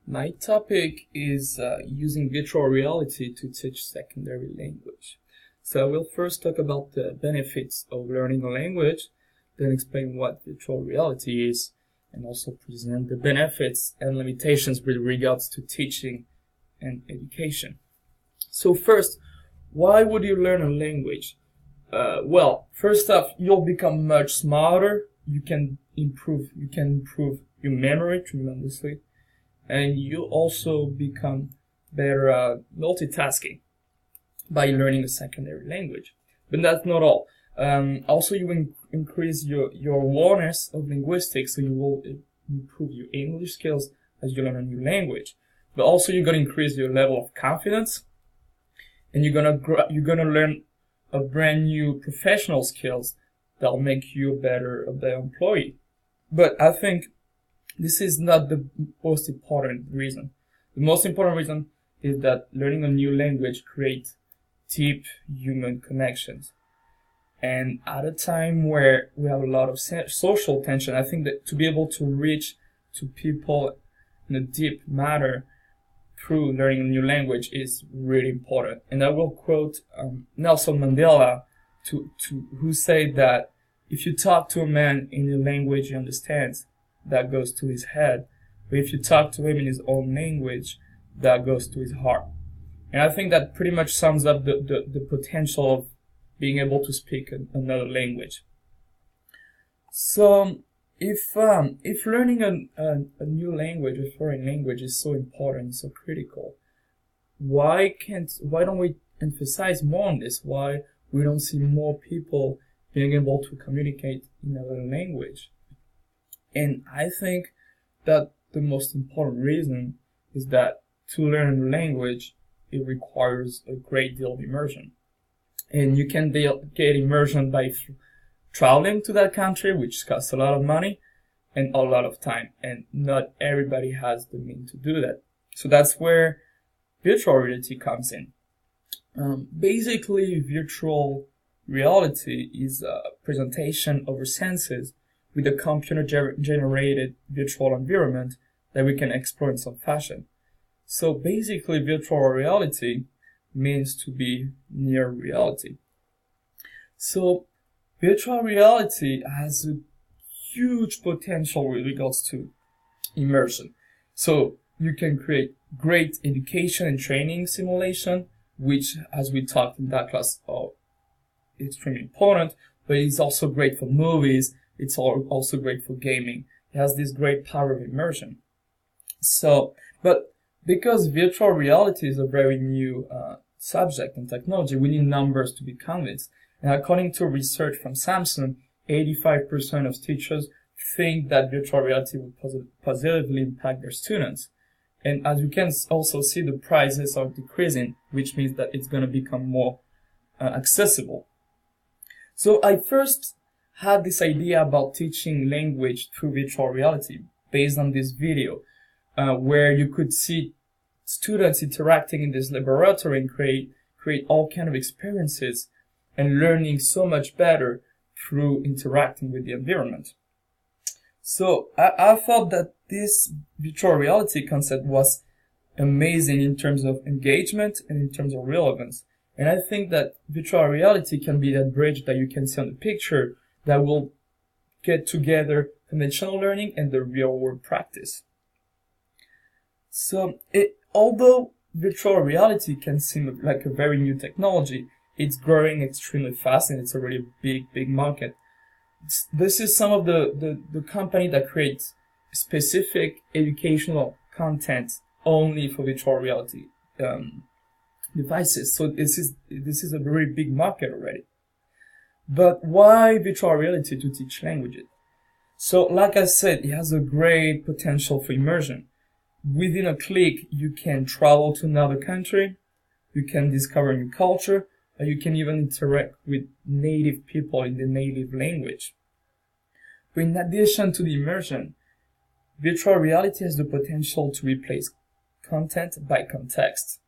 My topic is using virtual reality to teach secondary language. So I will first talk about the benefits of learning a language, then explain what virtual reality is, and also present the benefits and limitations with regards to teaching and education. So first, why would you learn a language? Well, first off, you'll become much smarter. You can improve your memory tremendously. And you also become better at multitasking by learning a secondary language. But that's not all. Also, you increase your awareness of linguistics, so you will improve your English skills as you learn a new language. But also, you're gonna increase your level of confidence, and you're gonna learn a brand new professional skills that'll make you a better employee. But I think this is not the most important reason. The most important reason is that learning a new language creates deep human connections. And at a time where we have a lot of social tension, I think that to be able to reach to people in a deep manner through learning a new language is really important. And I will quote Nelson Mandela who said that if you talk to a man in a language he understands, that goes to his head. But if you talk to him in his own language, that goes to his heart. And I think that pretty much sums up the potential of being able to speak another language. So if learning a new language, a foreign language, is so important, so critical, why don't we emphasize more on this? Why we don't see more people being able to communicate in another language? And I think that the most important reason is that to learn a language, it requires a great deal of immersion. And you can get immersion by traveling to that country, which costs a lot of money and a lot of time. And not everybody has the means to do that. So that's where virtual reality comes in. Basically, virtual reality is a presentation of our senses with a computer-generated virtual environment that we can explore in some fashion. So basically, virtual reality means to be near reality. So virtual reality has a huge potential with regards to immersion. So you can create great education and training simulation, which, as we talked in that class, are extremely important, but it's also great for movies. It's also great for gaming. It has this great power of immersion. So, but because virtual reality is a very new subject and technology, we need numbers to be convinced. And according to research from Samsung, 85% of teachers think that virtual reality will positively impact their students. And as you can also see, the prices are decreasing, which means that it's going to become more accessible. So I first had this idea about teaching language through virtual reality based on this video, where you could see students interacting in this laboratory and create all kind of experiences and learning so much better through interacting with the environment. So I thought that this virtual reality concept was amazing in terms of engagement and in terms of relevance. And I think that virtual reality can be that bridge that you can see on the picture that will get together conventional learning and the real world practice. So although virtual reality can seem like a very new technology, it's growing extremely fast and it's already a big market. This is some of the company that creates specific educational content only for virtual reality devices. So this is a very big market already. But why virtual reality to teach languages? So like I said, it has a great potential for immersion. Within a click, you can travel to another country, you can discover new culture, and you can even interact with native people in the native language. But in addition to the immersion, virtual reality has the potential to replace content by context.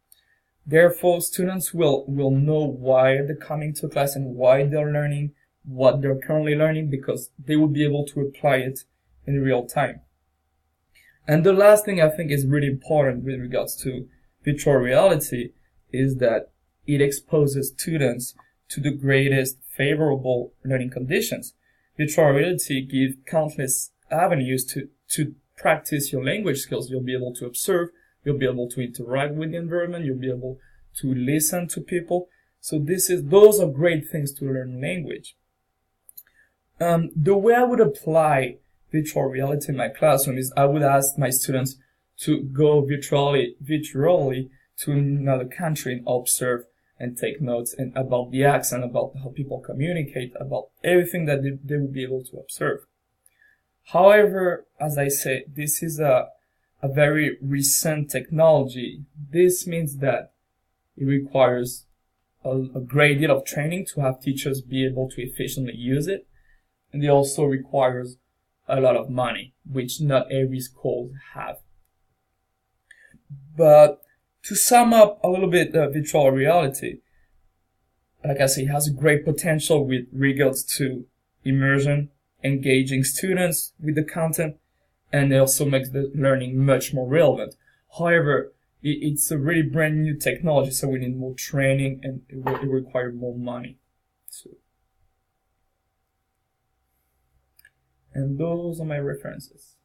Therefore, students will know why they're coming to class and why they're learning what they're currently learning, because they will be able to apply it in real time. And the last thing I think is really important with regards to virtual reality is that it exposes students to the greatest favorable learning conditions. Virtual reality gives countless avenues to practice your language skills. You'll be able to observe, you'll be able to interact with the environment, you'll be able to listen to people. So those are great things to learn language. The way I would apply virtual reality in my classroom is I would ask my students to go virtually to another country and observe and take notes and about the accent, about how people communicate, about everything that they will be able to observe. However, as I say, this is a very recent technology. This means that it requires a great deal of training to have teachers be able to efficiently use it. And it also requires a lot of money, which not every school have. But to sum up a little bit, virtual reality, like I say, has a great potential with regards to immersion, engaging students with the content, and it also makes the learning much more relevant. However, it's a really brand new technology, so we need more training and it will require more money. And those are my references.